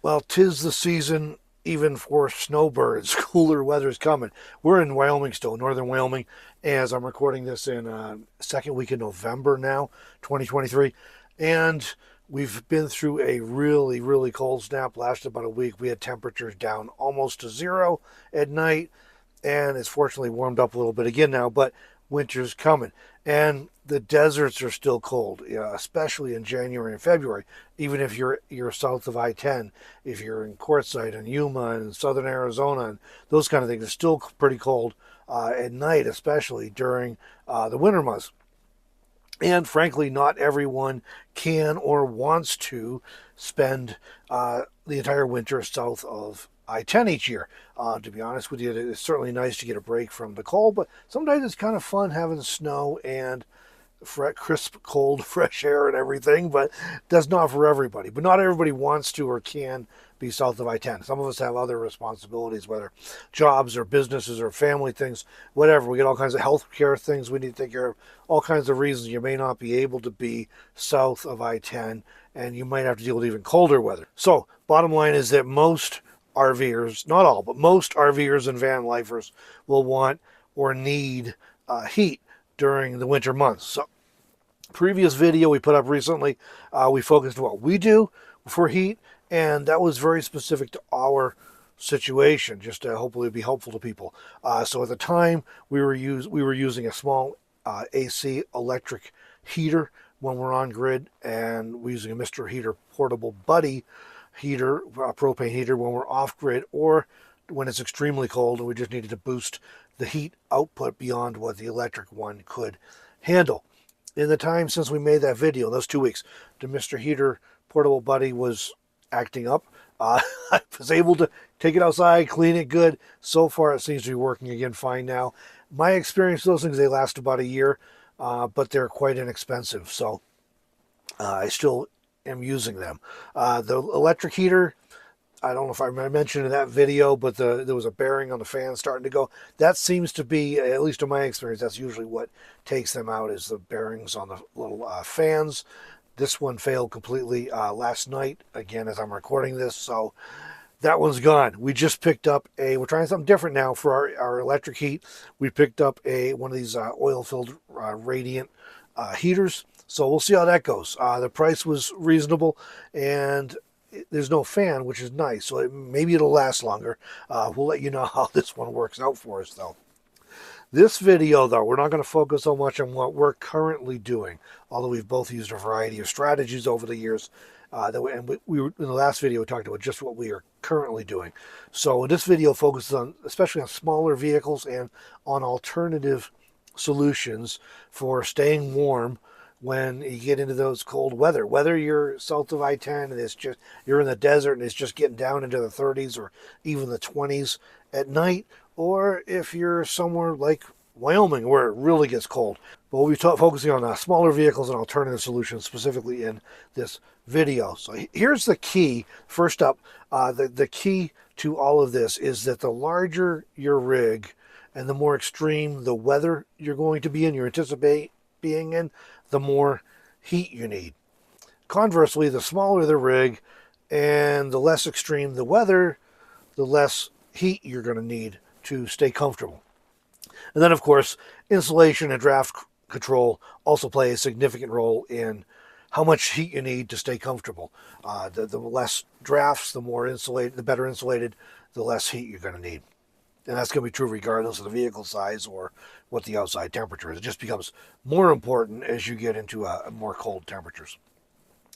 Well, 'tis the season even for snowbirds. Cooler weather's coming. We're in Wyoming still, northern Wyoming, as I'm recording this in second week in November now, 2023. And we've been through a really, really cold snap. Lasted about a week. We had temperatures down almost to zero at night, and it's fortunately warmed up a little bit again now, but winter's coming. And the deserts are still cold, especially in January and February. Even if you're south of I-10, if you're in Quartzsite and Yuma and southern Arizona and those kind of things, it's still pretty cold at night, especially during the winter months. And frankly, not everyone can or wants to spend the entire winter south of I-10 each year. To be honest with you, it's certainly nice to get a break from the cold, but sometimes it's kind of fun having snow and crisp, cold, fresh air and everything, but that's not for everybody. But not everybody wants to or can be south of I-10. Some of us have other responsibilities, whether jobs or businesses or family things, whatever. We get all kinds of health care things we need to take care of, all kinds of reasons you may not be able to be south of I-10, and you might have to deal with even colder weather. So, bottom line is that most RVers, not all, but most RVers and van lifers will want or need heat during the winter months. So, previous video we put up recently, we focused on what we do for heat, and that was very specific to our situation, just to hopefully be helpful to people. So at the time, we were using a small AC electric heater when we're on grid, and we're using a Mr. Heater portable buddy heater, propane heater when we're off grid, or when it's extremely cold and we just needed to boost the heat output beyond what the electric one could handle. In the time since we made that video, those 2 weeks, the Mr. Heater portable buddy was acting up. I was able to take it outside, clean it good. So far, it seems to be working again fine now. My experience, those things, they last about a year, but they're quite inexpensive. So I still am using them. The electric heater, I don't know if I mentioned in that video, but there was a bearing on the fan starting to go. That seems to be, at least in my experience, that's usually what takes them out, is the bearings on the little fans. This one failed completely last night, again, as I'm recording this, so that one's gone. We just picked up we're trying something different now for our electric heat. We picked up one of these oil-filled radiant heaters, so we'll see how that goes. The price was reasonable, and there's no fan, which is nice, so maybe it'll last longer. We'll let you know how this one works out for us, though. This video, though, we're not going to focus so much on what we're currently doing, although we've both used a variety of strategies over the years. In the last video, we talked about just what we are currently doing. So in this video, focuses on, especially on smaller vehicles and on alternative solutions for staying warm when you get into those cold weather. Whether you're south of I-10 and you're in the desert and it's just getting down into the 30s or even the 20s at night, or if you're somewhere like Wyoming where it really gets cold. But we'll be focusing on smaller vehicles and alternative solutions specifically in this video. So here's the key. First up, the key to all of this is that the larger your rig and the more extreme the weather you're going to be in, you anticipate being in, the more heat you need. Conversely, the smaller the rig and the less extreme the weather, the less heat you're going to need to stay comfortable. And then, of course, insulation and draft control also play a significant role in how much heat you need to stay comfortable. The less drafts, the better insulated, the less heat you're going to need. And that's going to be true regardless of the vehicle size or what the outside temperature is. It just becomes more important as you get into more cold temperatures.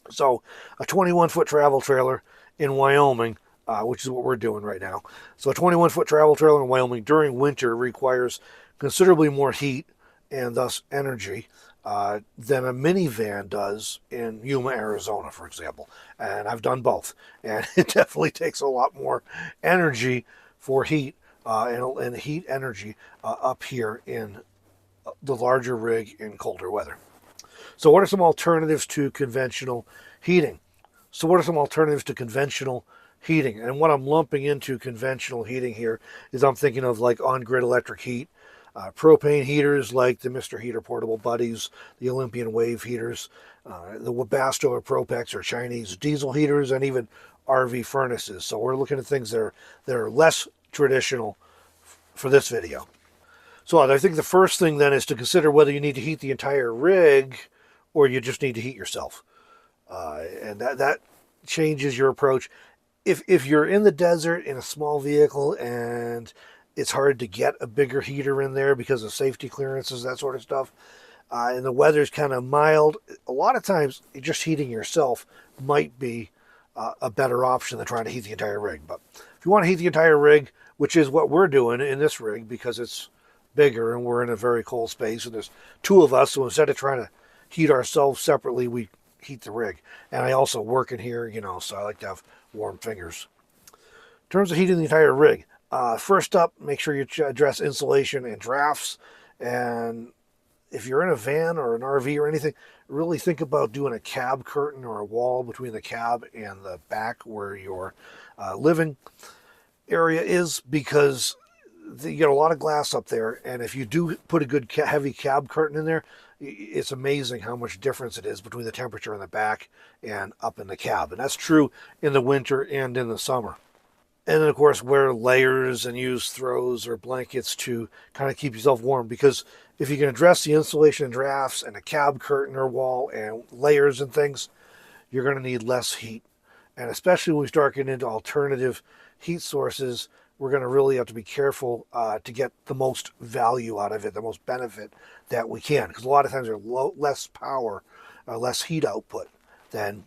So a 21-foot travel trailer in Wyoming, which is what we're doing right now. So a 21-foot travel trailer in Wyoming during winter requires considerably more heat and thus energy than a minivan does in Yuma, Arizona, for example. And I've done both. And it definitely takes a lot more energy for heat and heat energy up here in the larger rig in colder weather. So what are some alternatives to conventional heating? And what I'm lumping into conventional heating here is I'm thinking of like on-grid electric heat, propane heaters like the Mr. Heater portable buddies, the Olympian wave heaters, the Webasto or Propex or Chinese diesel heaters, and even RV furnaces. So we're looking at things that are less traditional for this video. So I think the first thing then is to consider whether you need to heat the entire rig or you just need to heat yourself. And that changes your approach. If you're in the desert in a small vehicle and it's hard to get a bigger heater in there because of safety clearances, that sort of stuff, and the weather's kind of mild, a lot of times just heating yourself might be a better option than trying to heat the entire rig. But if you want to heat the entire rig, which is what we're doing in this rig because it's bigger and we're in a very cold space and there's two of us, so instead of trying to heat ourselves separately, we heat the rig. And I also work in here, so I like to have warm fingers. In terms of heating the entire rig, first up, make sure you address insulation and drafts. And if you're in a van or an RV or anything, really think about doing a cab curtain or a wall between the cab and the back where your living area is, because you get a lot of glass up there, and if you do put a good heavy cab curtain in there, it's amazing how much difference it is between the temperature in the back and up in the cab. And that's true in the winter and in the summer. And then, of course, wear layers and use throws or blankets to kind of keep yourself warm, because if you can address the insulation and drafts and a cab curtain or wall and layers and things, you're going to need less heat. And especially when we start getting into alternative heat sources, we're going to really have to be careful to get the most value out of it, the most benefit that we can. Because a lot of times there's less power, less heat output than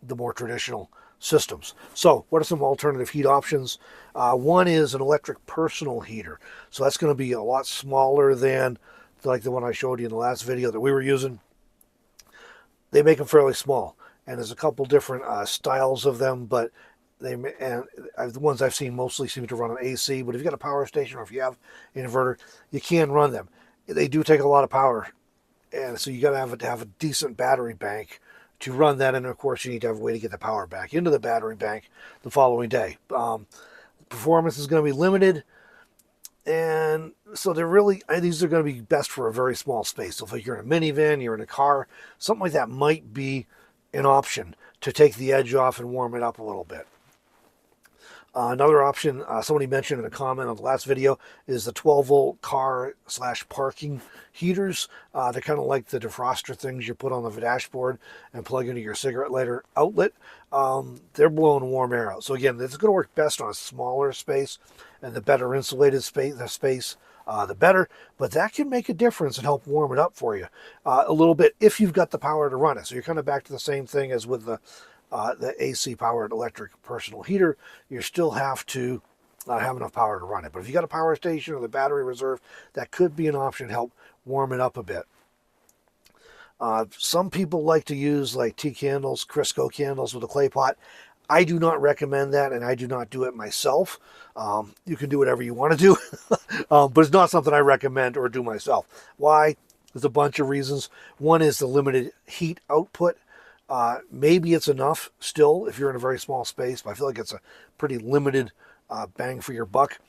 the more traditional systems. So what are some alternative heat options? One is an electric personal heater. So that's going to be a lot smaller than like the one I showed you in the last video that we were using. They make them fairly small. And there's a couple different styles of them, but the ones I've seen mostly seem to run on AC. But if you've got a power station or if you have an inverter, you can run them. They do take a lot of power, and so you got to have a decent battery bank to run that. And of course, you need to have a way to get the power back into the battery bank the following day. Performance is going to be limited, and so these are going to be best for a very small space. So if you're in a minivan, you're in a car, something like that might be an option to take the edge off and warm it up a little bit. Another option somebody mentioned in a comment on the last video is the 12-volt car/parking heaters. They're kind of like the defroster things you put on the dashboard and plug into your cigarette lighter outlet. They're blowing warm air out. So again, this is going to work best on a smaller space, and the better insulated space, the better. But that can make a difference and help warm it up for you a little bit if you've got the power to run it. So you're kind of back to the same thing as with the AC-powered electric personal heater. You still have to have enough power to run it. But if you got a power station or the battery reserve, that could be an option to help warm it up a bit. Some people like to use like tea candles, Crisco candles with a clay pot. I do not recommend that, and I do not do it myself. You can do whatever you want to do, but it's not something I recommend or do myself. Why? There's a bunch of reasons. One is the limited heat output. Maybe it's enough still if you're in a very small space, but I feel like it's a pretty limited bang for your buck.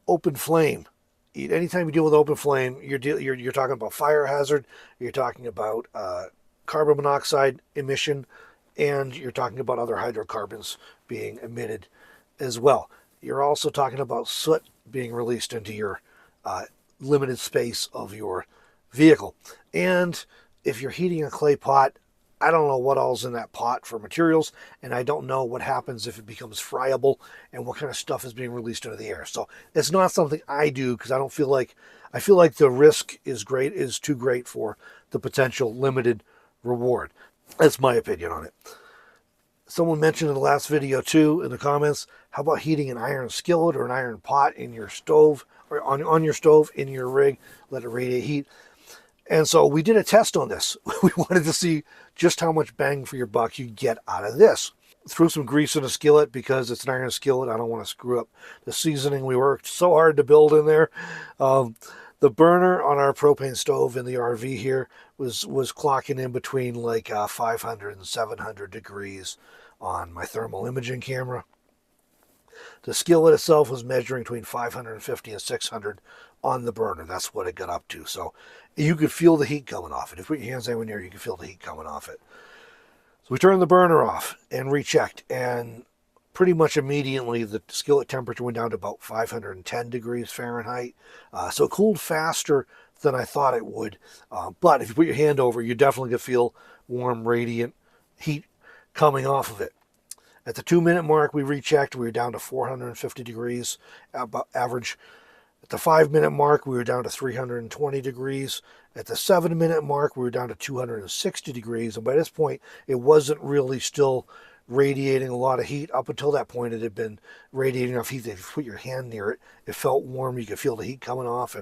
Open flame. Anytime you deal with open flame, you're talking about fire hazard, you're talking about carbon monoxide emission, and you're talking about other hydrocarbons being emitted as well. You're also talking about soot being released into your limited space of your vehicle. And if you're heating a clay pot, I don't know what all's in that pot for materials, and I don't know what happens if it becomes friable and what kind of stuff is being released into the air. So it's not something I do because I feel like the risk is too great for the potential limited reward. That's my opinion on it. Someone mentioned in the last video too in the comments, how about heating an iron skillet or an iron pot in your stove, or on your stove in your rig, let it radiate heat. And so we did a test on this. We wanted to see just how much bang for your buck you get out of this. Threw some grease in a skillet because it's an iron skillet. I don't want to screw up the seasoning we worked so hard to build in there. The burner on our propane stove in the RV here was clocking in between like 500 and 700 degrees on my thermal imaging camera. The skillet itself was measuring between 550 and 600 on the burner. That's what it got up to. So you could feel the heat coming off it. If you put your hands anywhere near, you can feel the heat coming off it. So we turned the burner off and rechecked, and pretty much immediately the skillet temperature went down to about 510 degrees Fahrenheit. So it cooled faster than I thought it would. But if you put your hand over it, you definitely can feel warm, radiant heat coming off of it. At the 2-minute mark, we rechecked. We were down to 450 degrees about average. At the 5-minute mark, we were down to 320 degrees. At the 7-minute mark, we were down to 260 degrees. And by this point, it wasn't really still radiating a lot of heat. Up until that point, it had been radiating enough heat that if you put your hand near it, it felt warm. You could feel the heat coming off.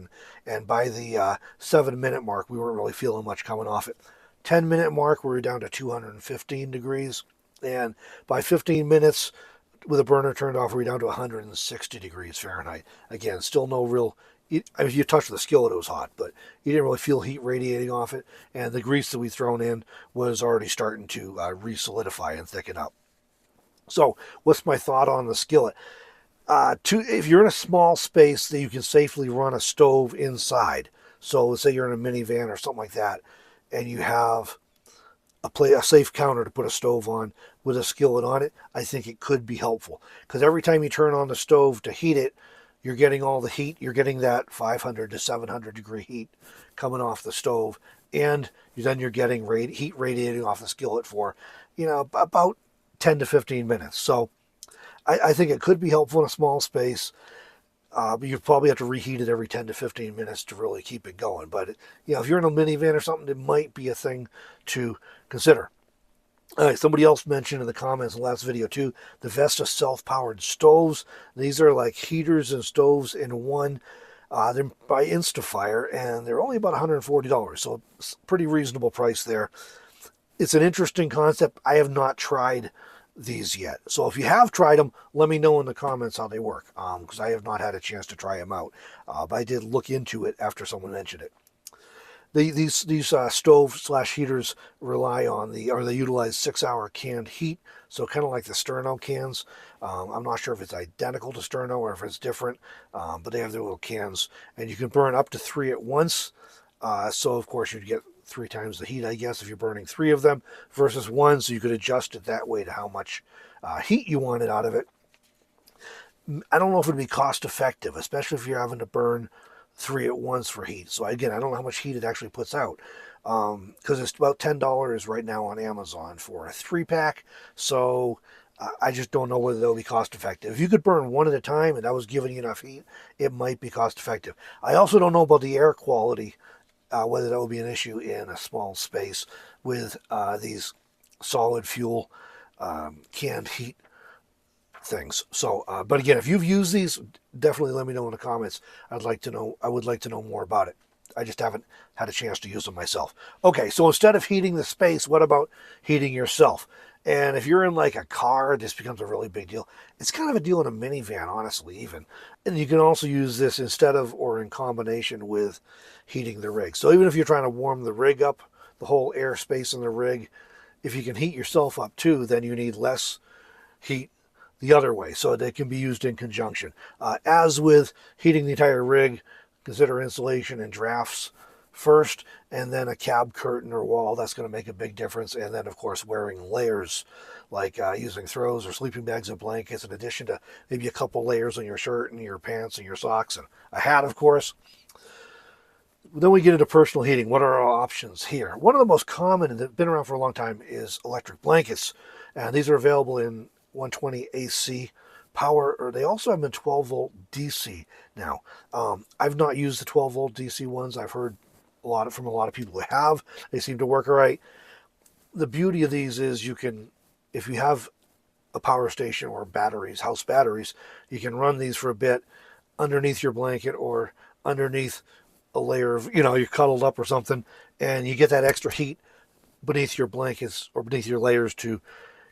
And by the 7-minute mark, we weren't really feeling much coming off it. 10-minute mark, we were down to 215 degrees. And by 15 minutes, with the burner turned off, we were down to 160 degrees Fahrenheit. Again, still no real, I mean, you touched the skillet, it was hot, but you didn't really feel heat radiating off it. And the grease that we thrown in was already starting to re-solidify and thicken up. So what's my thought on the skillet? If you're in a small space that you can safely run a stove inside, so let's say you're in a minivan or something like that, and you have a safe counter to put a stove on with a skillet on it, I think it could be helpful. Because every time you turn on the stove to heat it, you're getting all the heat. You're getting that 500 to 700 degree heat coming off the stove. And then you're getting heat radiating off the skillet for, about 10 to 15 minutes. So I think it could be helpful in a small space. But you probably have to reheat it every 10 to 15 minutes to really keep it going. But, if you're in a minivan or something, it might be a thing to consider. All right, somebody else mentioned in the comments in the last video too, the Vesta self-powered stoves. These are like heaters and stoves in one. They're by Instafire, and they're only about $140, so it's a pretty reasonable price there. It's an interesting concept. I have not tried these yet. So if you have tried them, let me know in the comments how they work, because I have not had a chance to try them out. But I did look into it after someone mentioned it. These stove/heaters rely on they utilize 6-hour canned heat, so kind of like the Sterno cans. I'm not sure if it's identical to Sterno or if it's different, but they have their little cans, and you can burn up to 3 at once. So of course you'd get 3 times the heat, I guess, if you're burning 3 of them versus 1, so you could adjust it that way to how much heat you wanted out of it. I don't know if it'd be cost effective, especially if you're having to burn 3 at once for heat. So again, I don't know how much heat it actually puts out, because it's about $10 right now on Amazon for a 3-pack. So I just don't know whether they'll be cost effective. If you could burn 1 at a time and that was giving you enough heat, it might be cost effective. I also don't know about the air quality, whether that will be an issue in a small space with these solid fuel canned heat things. So, but again, if you've used these, definitely let me know in the comments. I would like to know more about it. I just haven't had a chance to use them myself. Okay, so instead of heating the space, what about heating yourself? And if you're in like a car, this becomes a really big deal. It's kind of a deal in a minivan, honestly, even. And you can also use this instead of or in combination with heating the rig. So even if you're trying to warm the rig up, the whole airspace in the rig, if you can heat yourself up too, then you need less heat the other way. So they can be used in conjunction. As with heating the entire rig, consider insulation and drafts first, and then a cab curtain or wall. That's going to make a big difference. And then, of course, wearing layers, like using throws or sleeping bags and blankets, in addition to maybe a couple layers on your shirt and your pants and your socks and a hat, of course. Then we get into personal heating. What are our options here? One of the most common and that have been around for a long time is electric blankets. And these are available in 120 AC power, or they also have been 12 volt DC now. I've not used the 12 volt DC ones. I've heard from a lot of people who have. They seem to work all right. The beauty of these is you can, if you have a power station or batteries, house batteries, you can run these for a bit underneath your blanket or underneath a layer of, you're cuddled up or something, and you get that extra heat beneath your blankets or beneath your layers to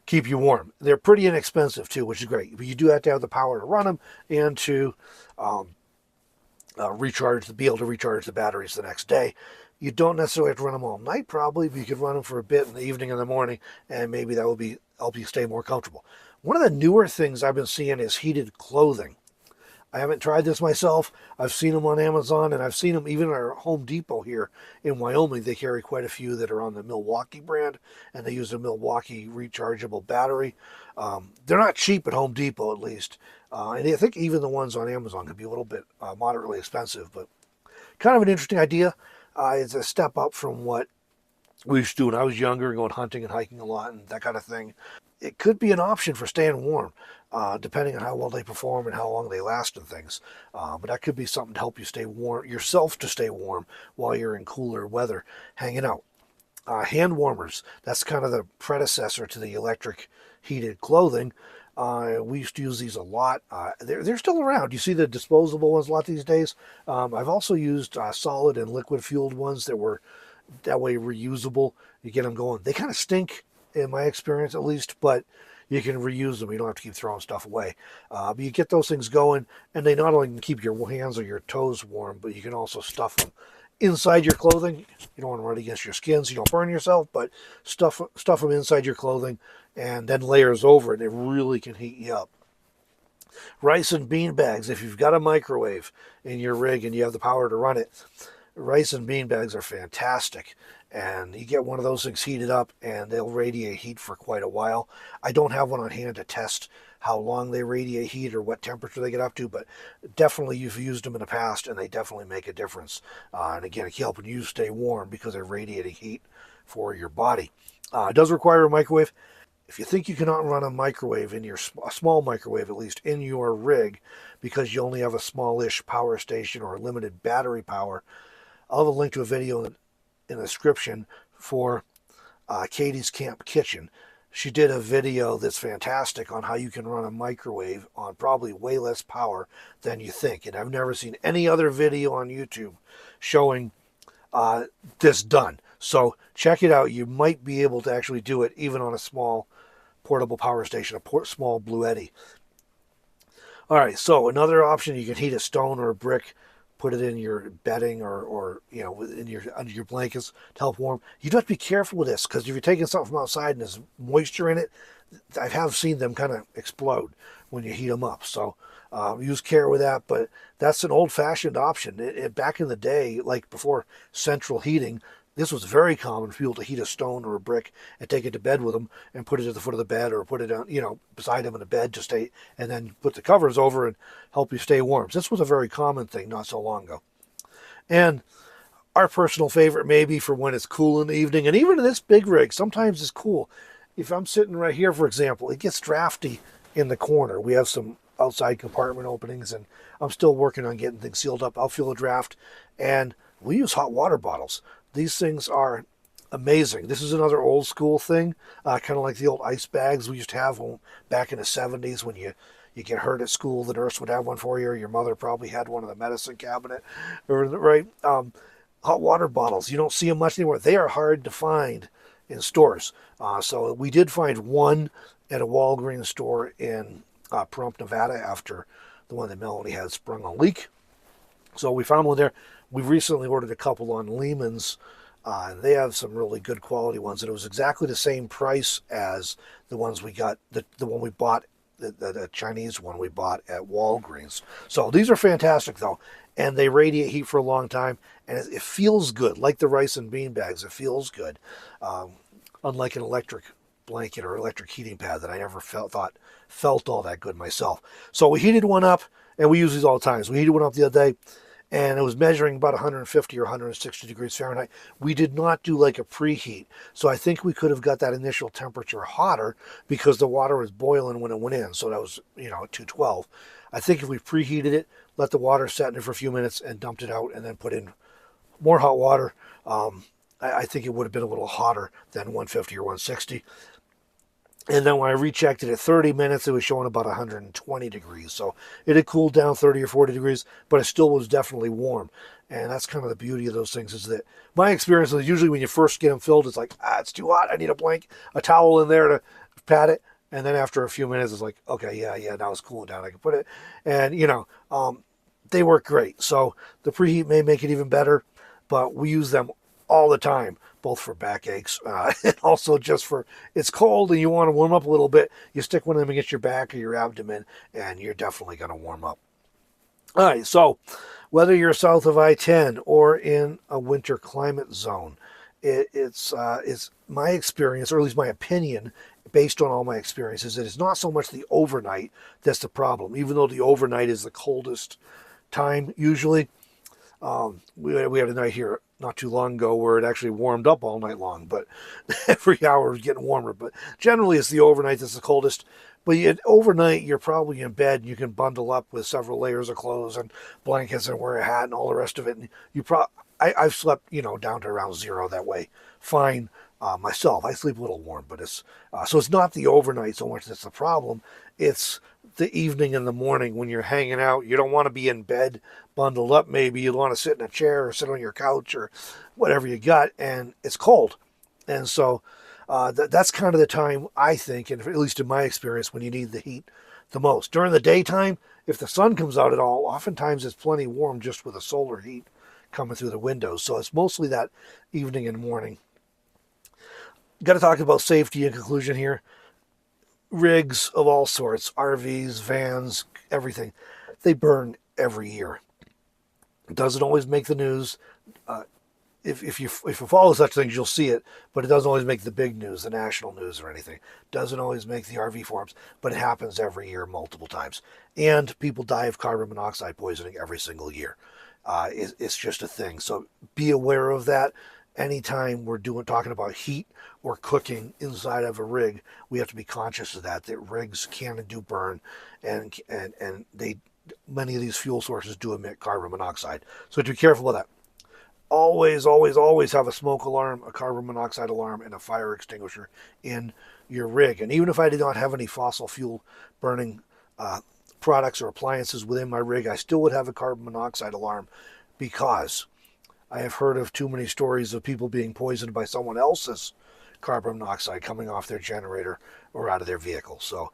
keep you warm. They're pretty inexpensive too, which is great. But you do have to have the power to run them and to be able to recharge the batteries the next day. You don't necessarily have to run them all night, probably, but you could run them for a bit in the evening and the morning, and maybe that will help you stay more comfortable. One of the newer things I've been seeing is heated clothing. I haven't tried this myself. I've seen them on Amazon, and I've seen them even at our Home Depot here in Wyoming. They carry quite a few that are on the Milwaukee brand, and they use a Milwaukee rechargeable battery. They're not cheap at Home Depot, at least. And I think even the ones on Amazon could be a little bit moderately expensive, but kind of an interesting idea. It's a step up from what we used to do when I was younger, going hunting and hiking a lot and that kind of thing. It could be an option for staying warm, depending on how well they perform and how long they last and things. But that could be something to help you stay warm, yourself to stay warm while you're in cooler weather hanging out. Hand warmers, that's kind of the predecessor to the electric heated clothing. We used to use these a lot. They're still around. You see the disposable ones a lot these days. I've also used solid and liquid fueled ones that were that way reusable. You get them going. They kind of stink, in my experience at least, but you can reuse them. You don't have to keep throwing stuff away. But you get those things going, and they not only can keep your hands or your toes warm, but you can also stuff them inside your clothing. You don't want to run against your skin so you don't burn yourself, but stuff them inside your clothing and then layers over it. It really can heat you up. Rice and bean bags. If you've got a microwave in your rig and you have the power to run it, rice and bean bags are fantastic. And you get one of those things heated up and they'll radiate heat for quite a while. I don't have one on hand to test how long they radiate heat or what temperature they get up to, but definitely you've used them in the past and they definitely make a difference. And again, it can help you stay warm because they're radiating heat for your body. It does require a microwave. If you think you cannot run a microwave in a small microwave at least, in your rig because you only have a smallish power station or limited battery power, I'll have a link to a video in the description for Katie's Camp Kitchen. She did a video that's fantastic on how you can run a microwave on probably way less power than you think. And I've never seen any other video on YouTube showing this done. So check it out. You might be able to actually do it even on a small portable power station, a small Blue Eddy. All right, so another option, you can heat a stone or a brick, put it in your bedding or you know, under your blankets to help warm. You do have to be careful with this because if you're taking something from outside and there's moisture in it, I have seen them kind of explode when you heat them up. So use care with that, but that's an old-fashioned option. Back in the day, like before central heating, this was very common for people to heat a stone or a brick and take it to bed with them and put it at the foot of the bed or put it on, you know, beside them in the bed to stay, and then put the covers over and help you stay warm. This was a very common thing not so long ago. And our personal favorite maybe for when it's cool in the evening, and even in this big rig, sometimes it's cool. If I'm sitting right here, for example, it gets drafty in the corner. We have some outside compartment openings, and I'm still working on getting things sealed up. I'll feel a draft, and we use hot water bottles. These things are amazing. This is another old school thing, kind of like the old ice bags we used to have back in the 70s when you get hurt at school. The nurse would have one for you, or your mother probably had one in the medicine cabinet, right? Hot water bottles. You don't see them much anymore. They are hard to find in stores. So we did find one at a Walgreens store in Pahrump, Nevada, after the one that Melanie had sprung a leak. So we found one there. We recently ordered a couple on Lehman's. They have some really good quality ones, and it was exactly the same price as the ones we got, the one we bought, the Chinese one we bought at Walgreens. So these are fantastic, though, and they radiate heat for a long time, and it feels good, like the rice and bean bags. It feels good, unlike an electric blanket or electric heating pad that I never felt all that good myself. So we heated one up, and we use these all the time. So we heated one up the other day, and it was measuring about 150 or 160 degrees Fahrenheit. We did not do like a preheat, so I think we could have got that initial temperature hotter because the water was boiling when it went in, so that was, you know, 212. I think if we preheated it, let the water set in it for a few minutes and dumped it out and then put in more hot water, I think it would have been a little hotter than 150 or 160. And then when I rechecked it at 30 minutes, it was showing about 120 degrees. So it had cooled down 30 or 40 degrees, but it still was definitely warm. And that's kind of the beauty of those things, is that my experience is usually when you first get them filled, it's like, it's too hot. I need a towel in there to pat it. And then after a few minutes, it's like, okay, yeah, now it's cooling down. I can put it. And, you know, they work great. So the preheat may make it even better, but we use them all the time, both for backaches and also just for, it's cold and you want to warm up a little bit. You stick one of them against your back or your abdomen, and you're definitely going to warm up. All right, so whether you're south of I-10 or in a winter climate zone, it's my experience, or at least my opinion, based on all my experiences, that it's not so much the overnight that's the problem, even though the overnight is the coldest time usually. We had a night here not too long ago where it actually warmed up all night long, but every hour was getting warmer. But generally, it's the overnight that's the coldest. But overnight, you're probably in bed and you can bundle up with several layers of clothes and blankets and wear a hat and all the rest of it. And I've slept, down to around zero that way. Fine. Myself, I sleep a little warm, but so it's not the overnight so much that's the problem. It's the evening and the morning when you're hanging out. You don't want to be in bed bundled up. Maybe you want to sit in a chair or sit on your couch or whatever you got, and it's cold. And so that's kind of the time, I think, and at least in my experience, when you need the heat the most. During the daytime, if the sun comes out at all, oftentimes it's plenty warm just with the solar heat coming through the windows. So it's mostly that evening and morning. Got to talk about safety in conclusion here. Rigs of all sorts, RVs, vans, everything, they burn every year. It doesn't always make the news. If you follow such things, you'll see it, but it doesn't always make the big news, the national news or anything. It doesn't always make the RV forums, but it happens every year multiple times. And people die of carbon monoxide poisoning every single year. It's just a thing. So be aware of that. Anytime we're talking about heat or cooking inside of a rig, we have to be conscious of that rigs can and do burn, and many of these fuel sources do emit carbon monoxide. So be careful of that. Always, always, always have a smoke alarm, a carbon monoxide alarm, and a fire extinguisher in your rig. And even if I did not have any fossil fuel burning products or appliances within my rig, I still would have a carbon monoxide alarm, because I have heard of too many stories of people being poisoned by someone else's carbon monoxide coming off their generator or out of their vehicle. So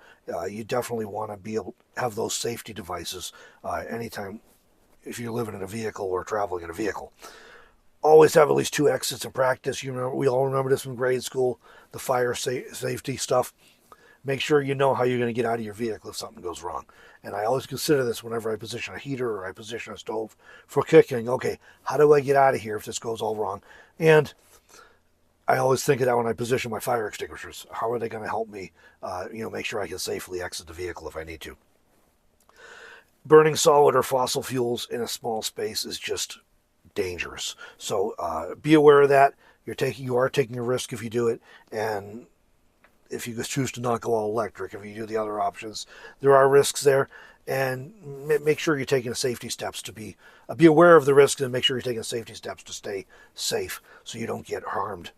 you definitely want to be able to have those safety devices anytime if you're living in a vehicle or traveling in a vehicle. Always have at least 2 exits in practice. We all remember this from grade school, the fire safety stuff. Make sure you know how you're going to get out of your vehicle if something goes wrong. And I always consider this whenever I position a heater or I position a stove for cooking. Okay, how do I get out of here if this goes all wrong? And I always think of that when I position my fire extinguishers. How are they going to help me, make sure I can safely exit the vehicle if I need to? Burning solid or fossil fuels in a small space is just dangerous. So be aware of that. You are taking a risk if you do it, and if you choose to not go all electric, if you do the other options, there are risks there. And make sure you're taking safety steps to be aware of the risks, and make sure you're taking safety steps to stay safe so you don't get harmed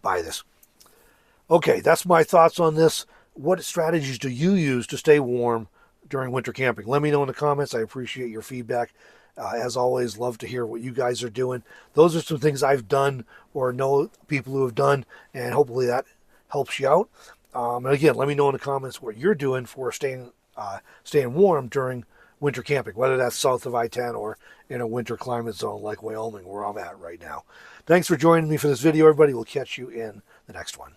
by this. Okay, that's my thoughts on this. What strategies do you use to stay warm during winter camping? Let me know in the comments. I appreciate your feedback. As always, love to hear what you guys are doing. Those are some things I've done or know people who have done, and hopefully that helps you out. And again, let me know in the comments what you're doing for staying warm during winter camping, whether that's south of I-10 or in a winter climate zone like Wyoming, where I'm at right now. Thanks for joining me for this video, everybody. We'll catch you in the next one.